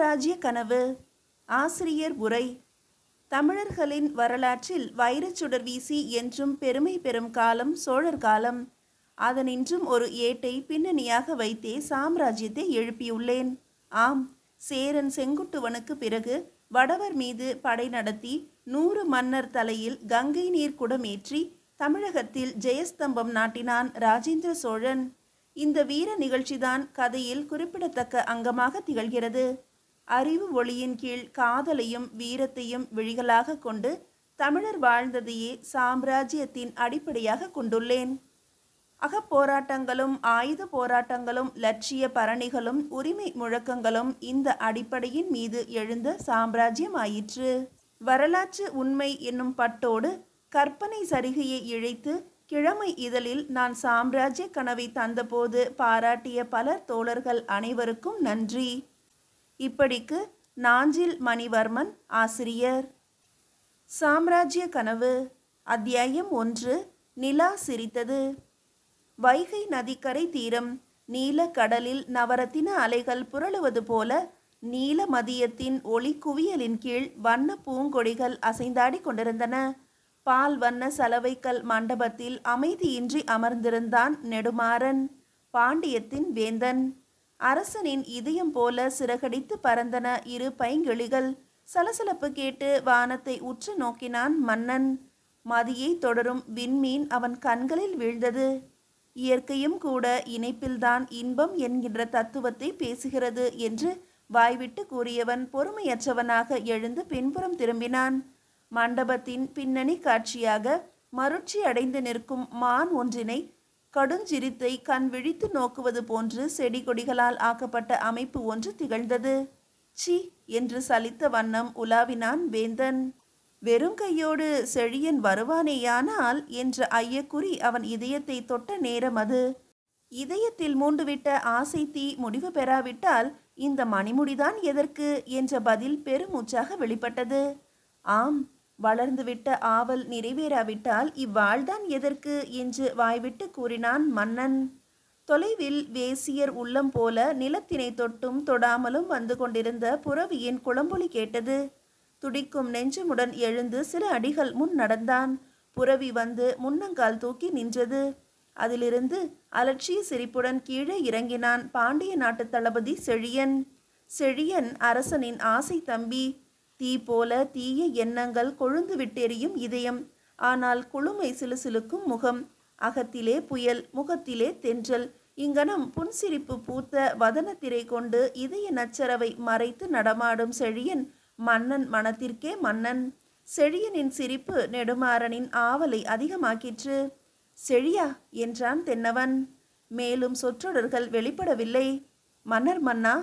சாம்ராஜ்ய கனவு. ஆசிரியர் உரை. தமிழர்களின் வரலாற்றில் வைரச்சுடர் வீசி என்றும் பெருமை பெறும் காலம் சோழர் காலம். அதனின்றும் ஒரு ஏட்டை பின்னணியாக வைத்தே சாம்ராஜ்யத்தை எழுப்பியுள்ளேன். ஆம், சேரன் செங்குட்டுவனுக்கு பிறகு வடவர் மீது படை நடத்தி 100 மன்னர் தலையில் கங்கை நீர் குடமேற்றி தமிழகத்தில் ஜெயஸ்தம்பம் நாட்டினான் ராஜேந்திர சோழன். இந்த வீர நிகழ்ச்சிதான் கதையில் குறிப்பிடத்தக்க அங்கமாக திகழ்கிறது. அறிவு ஒளியின் கீழ் காதலையும் வீரத்தையும் விழிகளாக கொண்டு தமிழர் வாழ்ந்ததையே சாம்ராஜ்யத்தின் அடிப்படையாக கொண்டுள்ளேன். அகப்போராட்டங்களும் ஆயுத போராட்டங்களும் லட்சிய பரணிகளும் உரிமை முழக்கங்களும் இந்த அடிப்படையின் மீது எழுந்த சாம்ராஜ்யம் ஆயிற்று. வரலாற்று உண்மை என்னும் பட்டோடு கற்பனை சரிகையை இழைத்து கிழமை இதழில் நான் சாம்ராஜ்ய கனவை தந்தபோது பாராட்டிய பலர் தோழர்கள் அனைவருக்கும் நன்றி. இப்படிக்கு நாஞ்சில் மணிவர்மன், ஆசிரியர். சாம்ராஜ்ய கனவு. அத்தியாயம் 1. நிலா சிரித்தது. வைகை நதிக்கரை தீரம். நீல கடலில் நவரத்தின அலைகள் புரளுவது போல நீல மதியத்தின் ஒளி குவியலின் கீழ் வண்ண பூங்கொடிகள் அசைந்தாடி கொண்டிருந்தன. பால் வண்ண சலவைக்கல் மண்டபத்தில் அமைதியின்றி அமர்ந்திருந்தான் நெடுமாறன், பாண்டியத்தின் வேந்தன். அரசனின் இதயம் போல சிறகடித்து பறந்தன இரு பைங்கிளிகள். சலசலப்பு கேட்டு வானத்தை உற்று நோக்கினான் மன்னன். மதியை தொடரும் விண்மீன் அவன் கண்களில் வீழ்ந்தது. இயற்கையும் கூட இணைப்பில்தான் இன்பம் என்கின்ற தத்துவத்தை பேசுகிறது என்று வாய்விட்டு கூறியவன் பொறுமையற்றவனாக எழுந்து பின்புறம் திரும்பினான். மண்டபத்தின் பின்னணி காட்சியாக மருட்சி அடைந்து நிற்கும் மான் ஒன்றினை கடுஞ்சிரித்தை கண் விழித்து நோக்குவது போன்று செடி கொடிகளால் ஆக்கப்பட்ட அமைப்பு ஒன்று திகழ்ந்தது. சி என்று சலித்த வண்ணம் உலாவினான் வேந்தன். வெறும் கையோடு செழியன் வருவானேயானால் என்ற ஐயக்குறி அவன் இதயத்தை தொட்ட நேரம் அது. இதயத்தில் மூண்டுவிட்ட ஆசை தீ முடிவு பெறாவிட்டால் இந்த மணிமுடிதான் எதற்கு என்ற பதில் பெருமூச்சாக வெளிப்பட்டது. ஆம், வளர்ந்துவிட்ட ஆவல் நிறைவேறாவிட்டால் இவ்வாழ்தான் எதற்கு என்று வாய்விட்டு கூறினான் மன்னன். தொலைவில் வேசியர் உள்ளம் போல நிலத்தினை தொட்டும் தொடாமலும் வந்து கொண்டிருந்த புரவியின் குளம்பொலி கேட்டது. துடிக்கும் நெஞ்சமுடன் எழுந்து சில அடிகள் முன் நடந்தான். புரவி வந்து முன்னங்கால் தூக்கி நின்றது. அதிலிருந்து அலட்சிய சிரிப்புடன் கீழே இறங்கினான் பாண்டிய நாட்டு தளபதி செழியன். செழியன் அரசனின் ஆசை தம்பி. தீ போல தீய எண்ணங்கள் கொழுந்து விட்டெறியும் இதயம். ஆனால் குளுமை சிலுசிலுக்கும் முகம். அகத்திலே புயல், முகத்திலே தென்றல். இங்கனம் புன்சிரிப்பு பூத்த வதனத்திரை கொண்டு இதய நச்சரவை மறைத்து நடமாடும் செழியன் மன்னன் மனத்திற்கே மன்னன். செழியனின் சிரிப்பு நெடுமாறனின் ஆவலை அதிகமாக்கிற்று. செழியா என்றான் தென்னவன். மேலும் சொற்றொடர்கள் வெளிப்படவில்லை. மன்னர் மன்னா,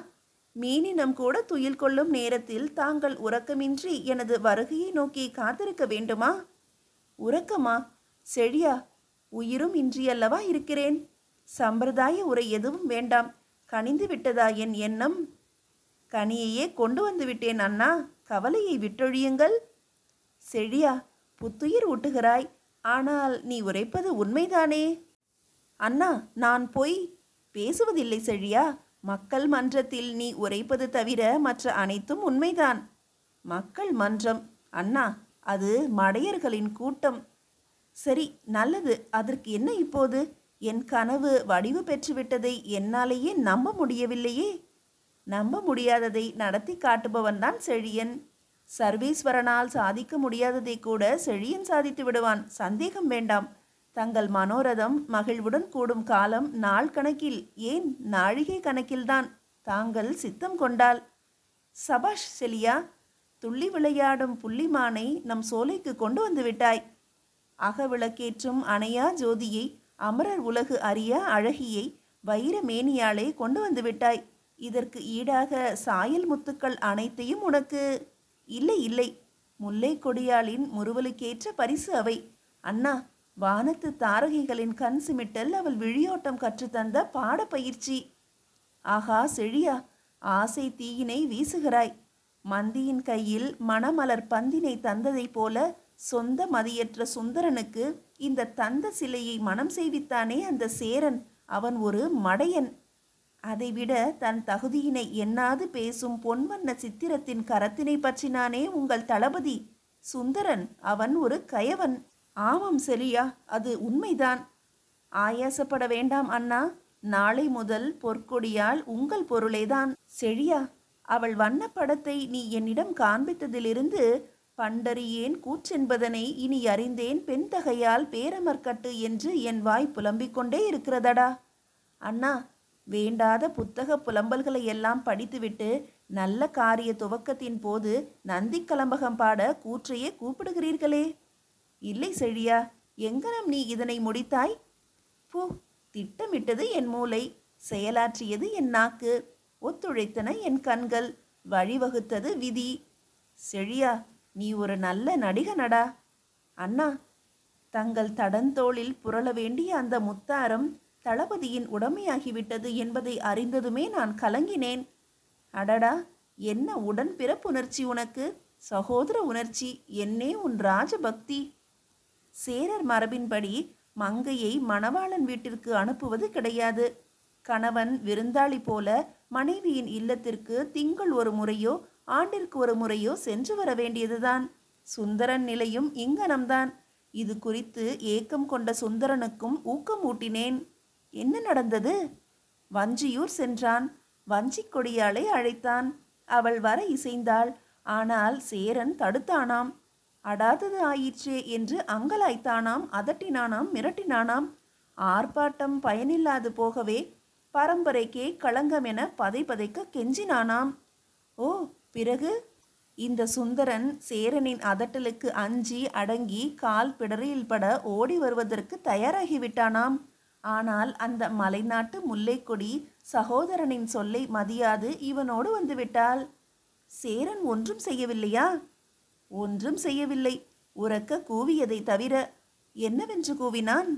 மீனினம் கூட துயில் கொள்ளும் நேரத்தில் தாங்கள் உறக்கமின்றி எனது வருகையை நோக்கி காத்திருக்க வேண்டுமா? உறக்கமா? செழியா, உயிரும் இன்றியல்லவா இருக்கிறேன். சம்பிரதாய உரை எதுவும் வேண்டாம். கனிந்து விட்டதா என் எண்ணம்? கனியையே கொண்டு வந்து விட்டேன் அண்ணா, கவலையை விட்டொழியுங்கள். செழியா, புத்துயிர் ஊட்டுகிறாய். ஆனால் நீ உரைப்பது உண்மைதானே? அண்ணா, நான் பொய் பேசுவதில்லை செழியா. மக்கள் மன்றத்தில் நீ உரைப்பது தவிர மற்ற அனைத்தும் உண்மைதான். மக்கள் மன்றம் அண்ணா, அது மடையர்களின் கூட்டம். சரி, நல்லது. அதற்கு என்ன இப்போது? என் கனவு வடிவு பெற்றுவிட்டதை என்னாலேயே நம்ப முடியவில்லையே. நம்ப முடியாததை நடத்தி காட்டுபவன் தான் செழியன். சர்வேஸ்வரனால் சாதிக்க முடியாததை கூட செழியன் சாதித்து விடுவான், சந்தேகம் வேண்டாம். தங்கள் மனோரதம் மகிழ்வுடன் கூடும் காலம் நாள் கணக்கில், ஏன் நாழிகை கணக்கில்தான் தாங்கள் சித்தம் கொண்டால். சபாஷ் செலியா, துள்ளி விளையாடும் புள்ளிமானை நம் சோலைக்கு கொண்டு வந்து விட்டாய். அகவிளக்கேற்றும் அணையா ஜோதியை, அமரர் உலகு அறியா அழகியை வைர மேனியாலே கொண்டு வந்து விட்டாய். இதற்கு ஈடாக சாயல் முத்துக்கள் அனைத்தையும் உனக்கு. இல்லை இல்லை, முல்லை கொடியாளின் முறுவலுக்கேற்ற பரிசு அவை. அண்ணா, வானத்து தாரகைகளின் கண் சிமிட்டல் அவள் விழியோட்டம் கற்றுத்தந்த பாட பயிற்சி. ஆகா செழியா, ஆசை தீயினை வீசுகிறாய். மந்தியின் கையில் மணமலர் பந்தினை தந்ததை போல சொந்த மதியற்ற சுந்தரனுக்கு இந்த தந்த சிலையை மனம் செய்வித்தானே அந்த சேரன். அவன் ஒரு மடையன். அதைவிட தன் தகுதியினை எண்ணாது பேசும் பொன்வண்ண சித்திரத்தின் கரத்தினை பற்றினானே உங்கள் தளபதி சுந்தரன். அவன் ஒரு கயவன். ஆமாம் செழியா, அது உண்மைதான். ஆயாசப்பட வேண்டாம் அண்ணா. நாளை முதல் பொற்கொடியால் உங்கள் பொருளேதான். செழியா, அவள் வண்ண படத்தை நீ என்னிடம் காண்பித்ததிலிருந்து பண்டறியேன் கூற்றென்பதனை இனி அறிந்தேன் பெண்தகையால் பேரமர்கட்டு என்று என் வாய் புலம்பிக் கொண்டே இருக்கிறதடா. அண்ணா, வேண்டாத புத்தக புலம்பல்களை எல்லாம் படித்துவிட்டு நல்ல காரிய துவக்கத்தின் போது நந்தி கலம்பகம் பாட கூற்றையே கூப்பிடுகிறீர்களே. இல்லை செழியா, எங்கனம் நீ இதனை முடித்தாய்? பூ, திட்டமிட்டது என் மூளை, செயலாற்றியது என் நாக்கு, ஒத்துழைத்தன என் கண்கள், வழிவகுத்தது விதி. செழியா, நீ ஒரு நல்ல நடிகனடா. அண்ணா, தங்கள் தடந்தோளில் புரள வேண்டிய அந்த முத்தாரம் தளபதியின் உடமையாகிவிட்டது என்பதை அறிந்ததுமே நான் கலங்கினேன். அடடா, என்ன உடன் பிறப்புணர்ச்சி உனக்கு! சகோதர உணர்ச்சி! என்னே உன் ராஜபக்தி! சேரர் மரபின்படி மங்கையை மணவாளன் வீட்டிற்கு அனுப்புவது கிடையாது. கணவன் விருந்தாளி போல மனைவியின் இல்லத்திற்கு திங்கள் ஒரு முறையோ ஆண்டிற்கு ஒரு முறையோ சென்று வர வேண்டியதுதான். சுந்தரன் நிலையும் இங்கனம்தான். இது குறித்து ஏக்கம் கொண்ட சுந்தரனுக்கும் ஊக்கம் ஊட்டினேன். என்ன நடந்தது? வஞ்சியூர் சென்றான். வஞ்சிக் கொடியாளை அழைத்தான். அவள் வர இசைந்தாள். ஆனால் சேரன் தடுத்தானாம். அடாதது ஆயிற்றே என்று அங்கலாய்த்தானாம், அதட்டினானாம், மிரட்டினானாம். ஆர்ப்பாட்டம் பயனில்லாது போகவே பரம்பரைக்கே களங்கமென பதை பதைக்க கெஞ்சினானாம். ஓ, பிறகு? இந்த சுந்தரன் சேரனின் அதட்டலுக்கு அஞ்சி அடங்கி கால் பிடரியில் பட ஓடி வருவதற்கு தயாராகிவிட்டானாம். ஆனால் அந்த மலைநாட்டு முல்லைக்கொடி சகோதரனின் சொல்லை மதியாது இவனோடு வந்துவிட்டாள். சேரன் ஒன்றும் செய்யவில்லையா? ஒன்றும் செய்யவில்லை, உரக்க கூவியதை தவிர. என்னவென்று கூவினான்?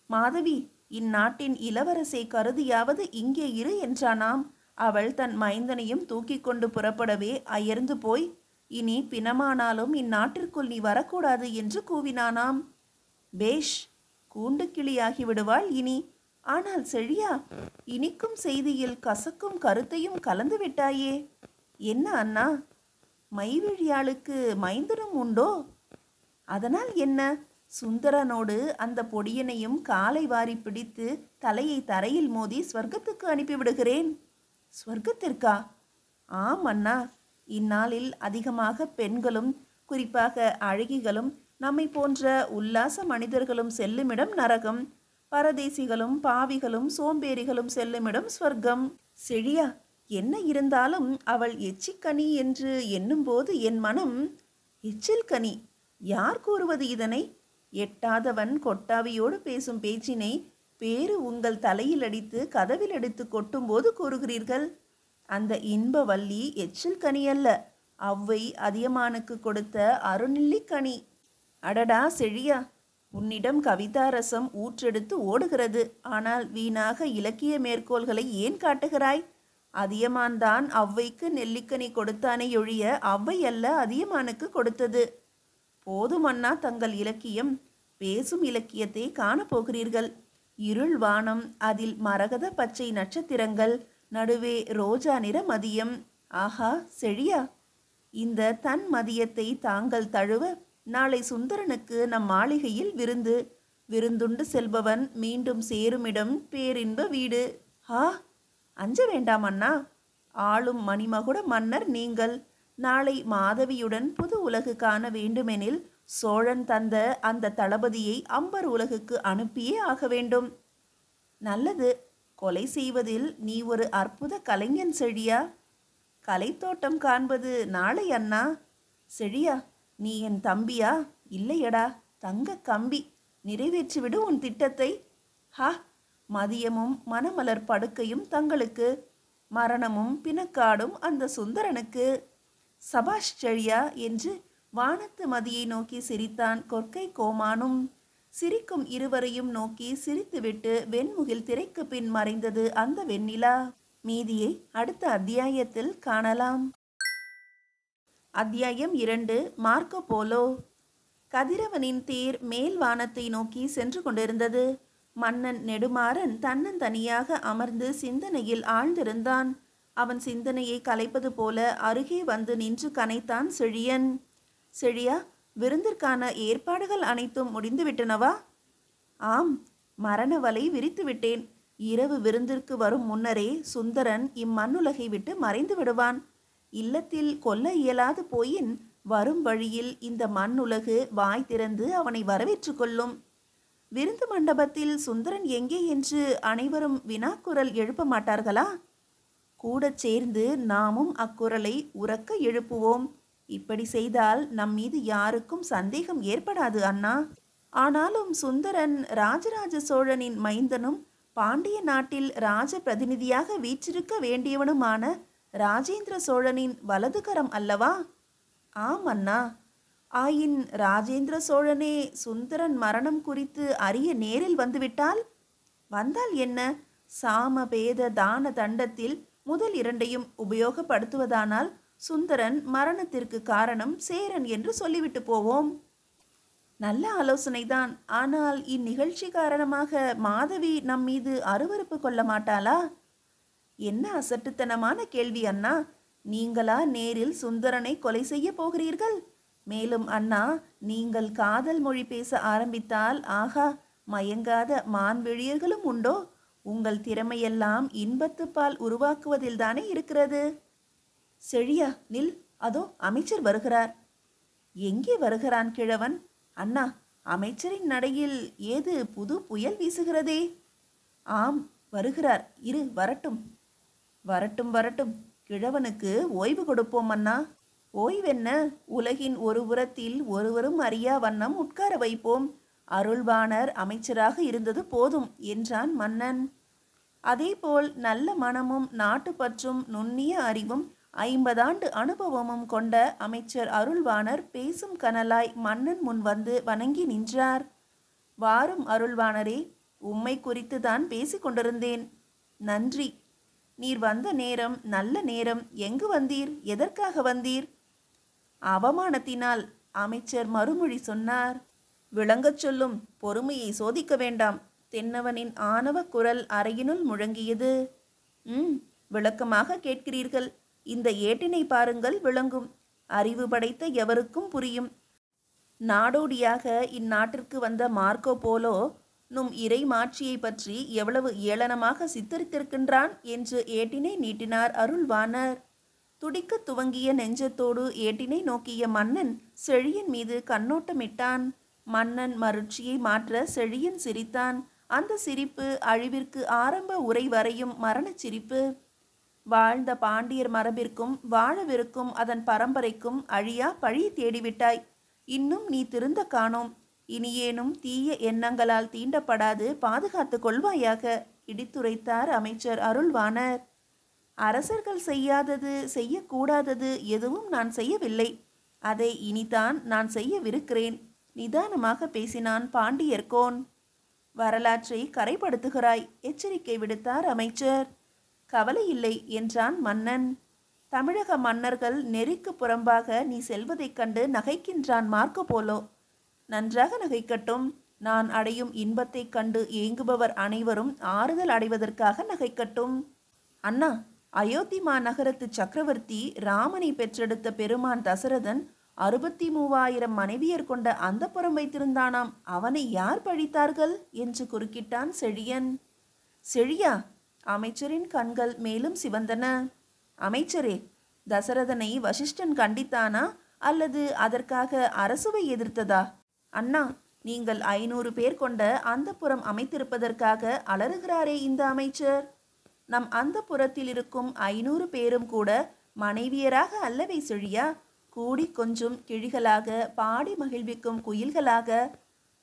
மாதவி, இந்நாட்டின் இளவரசை கருதியாவது இங்கே இரு என்றானாம். அவள் தன் மைந்தனையும் தூக்கி கொண்டு புறப்படவே அயர்ந்து போய், இனி பிணமானாலும் இந்நாட்டிற்குள் நீ வரக்கூடாது என்று கூவினானாம். பேஷ், கூண்டு கிளியாகி விடுவாள் இனி. ஆனால் செழியா, இனிக்கும் செய்தியில் கசக்கும் கருத்தையும் கலந்து விட்டாயே. என்ன அண்ணா, மைவிழியாளுக்கு மைந்தனும் உண்டோ? அதனால் என்ன? சுந்தரனோடு அந்த பொடியனையும் காலை வாரி பிடித்து தலையை தரையில் மோதி ஸ்வர்க்கத்துக்கு அனுப்பிவிடுகிறேன். ஸ்வர்க்கத்திற்கா? ஆம் அண்ணா. இந்நாளில் அதிகமாக பெண்களும் குறிப்பாக அழகிகளும் நம்மை போன்ற உல்லாச மனிதர்களும் செல்லுமிடம் நரகம், பரதேசிகளும் பாவிகளும் சோம்பேறிகளும் செல்லுமிடம் ஸ்வர்க்கம். செழியா, என்ன இருந்தாலும் அவள் எச்சிக்கனி என்று எண்ணும்போது என் மனம்... எச்சில் கனி? யார் கூறுவது இதனை? எட்டாதவன் கொட்டாவியோடு பேசும் பேச்சினை பேரு உங்கள் தலையில் அடித்து கதவில் அடித்து கொட்டும்போது கூறுகிறீர்கள். அந்த இன்ப வள்ளி எச்சில் கனி அல்ல, அவ்வை அதியமானுக்கு கொடுத்த அருநெல்லிக்கனி. அடடா செழியா, உன்னிடம் கவிதாரசம் ஊற்றெடுத்து ஓடுகிறது. ஆனால் வீணாக இலக்கிய மேற்கோள்களை ஏன் காட்டுகிறாய்? அதியமான்தான் அவ்வைக்கு நெல்லிக்கனி கொடுத்தானே ஒழிய அவ்வை அல்ல அதியமானுக்கு கொடுத்தது. போதும் அண்ணா தங்கள் இலக்கியம். பேசும் இலக்கியத்தை காணப்போகிறீர்கள். இருள் வானம், அதில் மரகத பச்சை நட்சத்திரங்கள், நடுவே ரோஜா நிற மதியம். ஆஹா செழியா, இந்த தன் மதியத்தை தாங்கள் தழுவ நாளை சுந்தரனுக்கு நம் மாளிகையில் விருந்து. விருந்துண்டு செல்பவன் மீண்டும் சேருமிடம் பேரின்ப வீடு. ஆ, அஞ்ச வேண்டாம் அண்ணா. ஆளும் மணிமகுட மன்னர் நீங்கள். நாளை மாதவியுடன் புது உலகு காண வேண்டுமெனில் சோழன் தந்த அந்த தளபதியை அம்பர் உலகுக்கு அனுப்பியே ஆக வேண்டும். நல்லது. கொலை செய்வதில் நீ ஒரு அற்புத கலைஞன் செழியா. கலைத்தோட்டம் காண்பது நாளை அண்ணா. செழியா, நீ என் தம்பியா? இல்லையடா, தங்க கம்பி. நிறைவேற்றிவிடு உன் திட்டத்தை. ஹா, மதியமும் மணமலர் படுக்கையும் தங்களுக்கு, மரணமும் பிணக்காடும் அந்த சுந்தரனுக்கு. சபாஷ் செழியா என்று வானத்து மதியை நோக்கி சிரித்தான் கொற்கை கோமானும். சிரிக்கும் இருவரையும் நோக்கி சிரித்துவிட்டு வெண்முகில் திரைக்கு பின் மறைந்தது அந்த வெண்ணிலா. மீதியை அடுத்த அத்தியாயத்தில் காணலாம். அத்தியாயம் 2. Marco polo. கதிரவனின் தேர் மேல் வானத்தை நோக்கி சென்று கொண்டிருந்தது. மன்னன் நெடுமாறன் தன்னந்தனியாக அமர்ந்து சிந்தனையில் ஆழ்ந்திருந்தான். அவன் சிந்தனையை கலைப்பது போல அருகே வந்து நின்று கனைத்தான் செழியன். செழியா, விருந்திற்கான ஏற்பாடுகள் அனைத்தும் முடிந்துவிட்டனவா? ஆம், மரண வலை விரித்து விட்டேன். இரவு விருந்திற்கு வரும் முன்னரே சுந்தரன் இம்மண்ணுலகை விட்டு மறைந்து விடுவான். இல்லத்தில் கொல்ல இயலாது போயின் வரும் வழியில் இந்த மண்ணுலகு வாய் திறந்து அவனை வரவேற்று கொள்ளும். விருந்து மண்டபத்தில் சுந்தரன் எங்கே என்று அனைவரும் வினாக்குரல் எழுப்ப மாட்டார்களா? கூட சேர்ந்து நாமும் அக்குரலை உரக்க எழுப்புவோம். இப்படி செய்தால் நம் மீது யாருக்கும் சந்தேகம் ஏற்படாது அண்ணா. ஆனாலும் சுந்தரன் ராஜராஜ சோழனின் மைந்தனும் பாண்டிய நாட்டில் ராஜ பிரதிநிதியாக வீற்றிருக்க வேண்டியவனுமான ராஜேந்திர சோழனின் வலதுகரம் அல்லவா? ஆம் அண்ணா. ஆயின் ராஜேந்திர சோழனே சுந்தரன் மரணம் குறித்து அறிய நேரில் வந்துவிட்டால்? வந்தால் என்ன? சாம பேத தான தண்டத்தில் முதல் இரண்டையும் உபயோகப்படுத்துவதானால் சுந்தரன் மரணத்திற்கு காரணம் சேரன் என்று சொல்லிவிட்டு போவோம். நல்ல ஆலோசனைதான். ஆனால் இந்நிகழ்ச்சி காரணமாக மாதவி நம் மீது அருவருப்பு கொள்ள மாட்டாளா? என்ன அசட்டுத்தனமான கேள்வி அண்ணா. நீங்களா நேரில் சுந்தரனை கொலை செய்ய போகிறீர்கள்? மேலும் அண்ணா, நீங்கள் காதல் மொழி பேச ஆரம்பித்தால் ஆகா, மயங்காத மான்விழியர்களும் உண்டோ? உங்கள் திறமையெல்லாம் இன்பத்துப்பால் உருவாக்குவதில்தானே இருக்கிறது. செழியா, நில். அதோ அமைச்சர் வருகிறார். எங்கே வருகிறான் கிழவன்? அண்ணா, அமைச்சரின் நடையில் ஏது புது புயல் வீசுகிறதே. ஆம், வருகிறார். இரு, வரட்டும். வரட்டும் வரட்டும். கிழவனுக்கு ஓய்வு கொடுப்போம் அண்ணா. ஓய்வென்ன? உலகின் ஒரு புறத்தில் ஒருவரும் அறியா வண்ணம் உட்கார வைப்போம். அருள்வாணர் அமைச்சராக இருந்தது போதும் என்றான் மன்னன். அதேபோல் நல்ல மனமும் நாட்டுப்பற்றும் நுண்ணிய அறிவும் 50 ஆண்டு அனுபவமும் கொண்ட அமைச்சர் அருள்வாணர் பேசும் கனலாய் மன்னன் முன் வந்து வணங்கி நின்றார். வாரும் அருள்வாணரே, உம்மை குறித்து தான் பேசிக் கொண்டிருந்தேன். நன்றி. நீர் வந்த நேரம் நல்ல நேரம். எங்கு வந்தீர்? எதற்காக வந்தீர்? அவமானத்தினால். அமைச்சர் மறுமொழி சொன்னார். விளங்கச் சொல்லும். பொறுமையை சோதிக்க வேண்டாம். தென்னவனின் ஆணவ குரல் அறையினுள் முழங்கியது. விளக்கமாக கேட்கிறீர்கள். இந்த ஏட்டினை பாருங்கள், விளங்கும். அறிவு படைத்த எவருக்கும் புரியும். நாடோடியாக இந்நாட்டிற்கு வந்த மார்க்கோ போலோ நும் இறை மாட்சியை பற்றி எவ்வளவு ஏளனமாக சித்தரித்திருக்கின்றான் என்று ஏட்டினை நீட்டினார் அருள்வாணர். துடிக்க துவங்கிய நெஞ்சத்தோடு ஏட்டினை நோக்கிய மன்னன் செழியன் மீது கண்ணோட்டமிட்டான். மன்னன் மருட்சியை மாற்ற செழியன் சிரித்தான். அந்த சிரிப்பு அழிவிற்கு ஆரம்ப உரை வரையும் மரணச் சிரிப்பு. வாழ்ந்த பாண்டியர் மரபிற்கும் வாழவிருக்கும் அதன் பரம்பரைக்கும் அழியா பழி தேடிவிட்டாய். இன்னும் நீ திருந்த காணோம். இனியேனும் தீய எண்ணங்களால் தீண்டப்படாது பாதுகாத்து கொள்வாயாக இடித்துரைத்தார் அமைச்சர் அருள்வாணர். அரசர்கள் செய்யாதது செய்யக்கூடாதது எதுவும் நான் செய்யவில்லை. அதை இனிதான் நான் செய்யவிருக்கிறேன். நிதானமாக பேசினான் பாண்டியர்கோன். வரலாற்றை கரைப்படுத்துகிறாய், எச்சரிக்கை விடுத்தார் அமைச்சர். கவலை இல்லை என்றான் மன்னன். தமிழக மன்னர்கள் நெறிக்கு புறம்பாக நீ செல்வதைக் கண்டு நகைக்கின்றான் மார்க்கோ போலோ. நன்றாக நகைக்கட்டும். நான் அடையும் இன்பத்தைக் கண்டு ஏங்குபவர் அனைவரும் ஆறுதல் அடைவதற்காக நகைக்கட்டும். அண்ணா, அயோத்தி மாநகரத்து சக்கரவர்த்தி ராமனை பெற்றெடுத்த பெருமான் தசரதன் 63,000 மனைவியர் கொண்ட அந்தப்புறம் வைத்திருந்தானாம். அவனை யார் பழித்தார்கள் என்று குறுக்கிட்டான் செழியன். செழியா? அமைச்சரின் கண்கள் மேலும் சிவந்தன. அமைச்சரே, தசரதனை வசிஷ்டன் கண்டித்தானா அல்லது அதற்காக அரசுவை எதிர்த்ததா? அண்ணா, நீங்கள் 500 பேர் கொண்ட அந்தப்புறம் அமைத்திருப்பதற்காக அலறுகிறாரே இந்த அமைச்சர். நம் அந்தப்புறத்தில் இருக்கும் 500 பேரும் கூட மனைவியராக அல்லவை செழியா, கூடி கொஞ்சம் கிழிகளாக, பாடி மகிழ்விக்கும் குயில்களாக.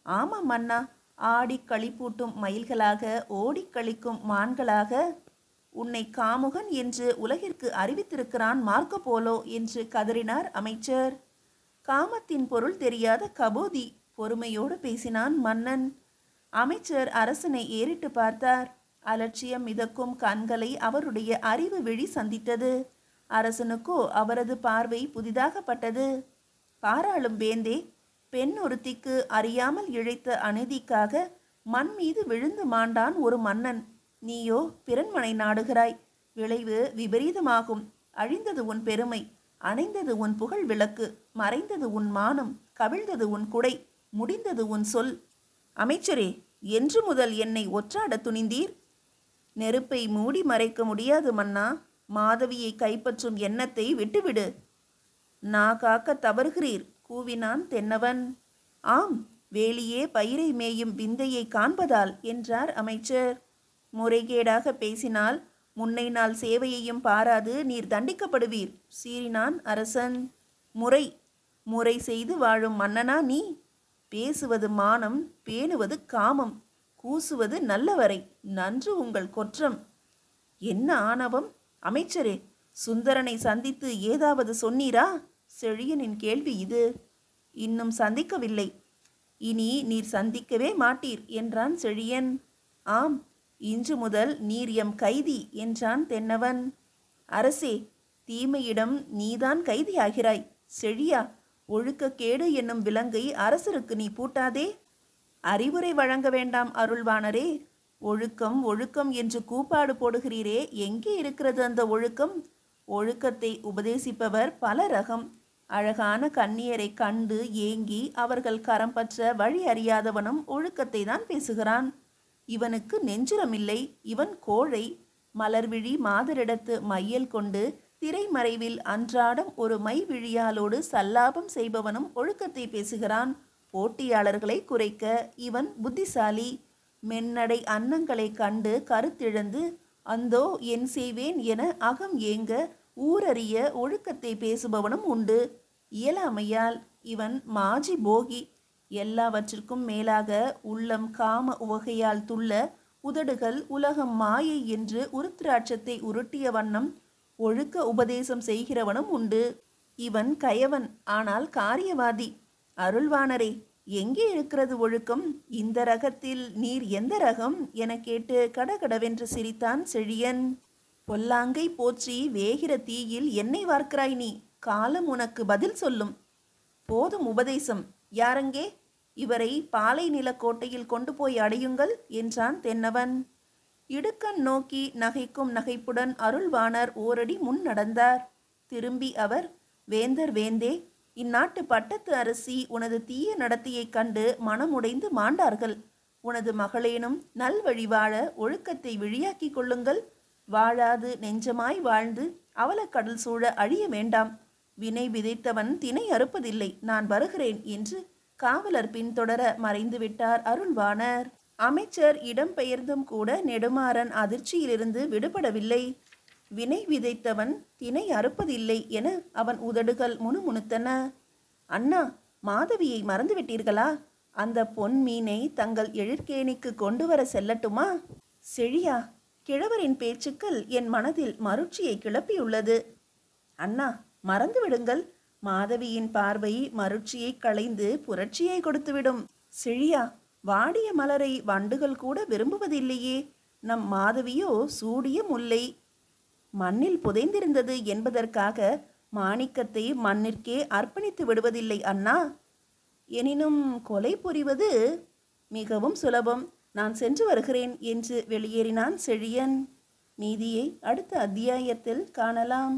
ஆமாம் அண்ணா, ஆடி களிப்பூட்டும் மயில்களாக, ஓடி கழிக்கும் மான்களாக. உன்னை காமுகன் என்று உலகிற்கு அறிவித்திருக்கிறான் மார்க்கோ போலோ என்று கதறினார் அமைச்சர். காமத்தின் பொருள் தெரியாத கபோதி, பொறுமையோடு பேசினான் மன்னன். அமைச்சர் அரசனை ஏறிட்டு பார்த்தார். அலட்சியம் மிதக்கும் கண்களை அவருடைய அறிவு விழி சந்தித்தது. அரசனுக்கோ அவரது பார்வை புதிதாகப்பட்டது. பாராளும் வேந்தே, பெண் ஒருத்திக்கு அறியாமல் இழைத்த அநீதிக்காக மண் மீது விழுந்து மாண்டான் ஒரு மன்னன். நீயோ பிறன்மனை நாடுகிறாய். விளைவு விபரீதமாகும். அழிந்தது உன் பெருமை, அணைந்தது உன் புகழ் விளக்கு, மறைந்தது உன் மானம், கவிழ்ந்தது உன் குடை, முடிந்தது உன் சொல். அமைச்சரே, என்று முதல் என்னை ஒற்றாட துணிந்தீர்? நெருப்பை மூடி மறைக்க முடியாது மன்னா. மாதவியை கைப்பற்றும் எண்ணத்தை விட்டுவிடு. நான் காக்க தவறுகிறீர் கூவினான் தென்னவன். ஆம், வேலியே பயிரை மேயும் விந்தையை காண்பதால் என்றார் அமைச்சர். முறைகேடாக பேசினால் முன்னை நாள் சேவையையும் பாராது நீர் தண்டிக்கப்படுவீர் சீறினான் அரசன். முறை முறை செய்து வாழும் மன்னனா நீ? பேசுவது மானம், பேணுவது காமம், கூசுவது நல்லவரை, நன்று உங்கள் கொற்றம். என்ன ஆணவம்! அமைச்சரே, சுந்தரனை சந்தித்து ஏதாவது சொன்னீரா? செழியனின் கேள்வி இது. இன்னும் சந்திக்கவில்லை. இனி நீர் சந்திக்கவே மாட்டீர் என்றான் செழியன். ஆம், இன்று முதல் நீர் எம் கைதி என்றான் தென்னவன். அரசே, தீமையிடம் நீதான் கைதியாகிறாய். செழியா, ஒழுக்கக்கேடு என்னும் விலங்கை அரசருக்கு நீ பூட்டாதே. அறிவுரை வழங்க வேண்டாம் அருள்வாணரே. ஒழுக்கம் ஒழுக்கம் என்று கூப்பாடு போடுகிறீரே, எங்கே இருக்கிறது அந்த ஒழுக்கம்? ஒழுக்கத்தை உபதேசிப்பவர் பல ரகம். அழகான கன்னியரை கண்டு ஏங்கி அவர்கள் கரம் பற்ற வழி அறியாதவனும் ஒழுக்கத்தை தான் பேசுகிறான். இவனுக்கு நெஞ்சுரமில்லை, இவன் கோழை. மலர்விழி மாதரிடத்து மையல் கொண்டு திரைமறைவில் அன்றாடம் ஒரு மை விழியாலோடு சல்லாபம் செய்பவனும் ஒழுக்கத்தை பேசுகிறான். போட்டியாளர்களை குறைக்க இவன் புத்திசாலி. மென்னடை அன்னங்களை கண்டு கருத்திழந்து அந்தோ என் செய்வேன் என அகம் ஏங்க ஊரறிய ஒழுக்கத்தை பேசுபவனும் உண்டு. இயலாமையால் இவன் மாஜி போகி. எல்லாவற்றிற்கும் மேலாக உள்ளம் காம உவகையால் துள்ள, உதடுகள் உலகம் மாயை என்று உருத்திராட்சத்தை உருட்டிய வண்ணம் ஒழுக்க உபதேசம் செய்கிறவனும் உண்டு. இவன் கயவன், ஆனால் காரியவாதி. அருள்வாணரே, எங்கே இருக்கிறது ஒழுக்கம்? இந்த ரகத்தில் நீர் எந்த ரகம் என கேட்டு கடகடவென்று சிரித்தான் செழியன். பொல்லாங்கை போற்றி வேகிற தீயில் எண்ணெய் வார்க்கிறாய் நீ. காலம் உனக்கு பதில் சொல்லும். போதும் உபதேசம். யாரங்கே? இவரை பாலை நிலக்கோட்டையில் கொண்டு போய் அடையுங்கள் என்றான் தென்னவன். இடுக்கண் நோக்கி நகைக்கும் நகைப்புடன் அருள்வாணர் ஓரடி முன் நடந்தார். திரும்பி அவர், வேந்தர் வேந்தே, இந்நாட்டு பட்டத்து அரசி உனது தீய நடத்தையைக் கண்டு மனமுடைந்து மாண்டார்கள். உனது மகளேனும் நல்வழி வாழ ஒழுக்கத்தை விழியாக்கிக் கொள்ளுங்கள். வாழாது நெஞ்சமாய் வாழ்ந்து அவலக்கடல் சூழ அழிய வேண்டாம். வினை விதைத்தவன் தினை அறுப்பதில்லை. நான் வருகிறேன் என்று காவலர் பின்தொடர மறைந்து விட்டார் அருள்வாணர். அமைச்சர் இடம் பெயர்ந்தும் கூட நெடுமாறன் அதிர்ச்சியிலிருந்து விடுபடவில்லை. வினை விதைத்தவன் தினை அறுப்பதில்லை என அவன் உதடுகள் முணுமுணுத்தன. அண்ணா, மாதவியை மறந்துவிட்டீர்களா? அந்த பொன் மீனை தங்கள் எழிற்கேணிக்கு கொண்டு வர செல்லட்டுமா? செழியா, கிழவரின் பேச்சுக்கள் என் மனதில் மருட்சியை கிளப்பியுள்ளது. அண்ணா, மறந்து விடுங்கள். மாதவியின் பார்வை மருட்சியை களைந்து புரட்சியை கொடுத்துவிடும். செழியா, வாடிய மலரை வண்டுகள் கூட விரும்புவதில்லையே. நம் மாதவியோ சூடிய முல்லை. மண்ணில் புதைந்திருந்தது என்பதற்காக மாணிக்கத்தை மண்ணிற்கே அர்ப்பணித்து விடுவதில்லை அண்ணா. எனினும் கொலை புரிவது மிகவும் சுலபம். நான் சென்று வருகிறேன் என்று வெளியேறினான் செழியன். மீதியை அடுத்த அத்தியாயத்தில் காணலாம்.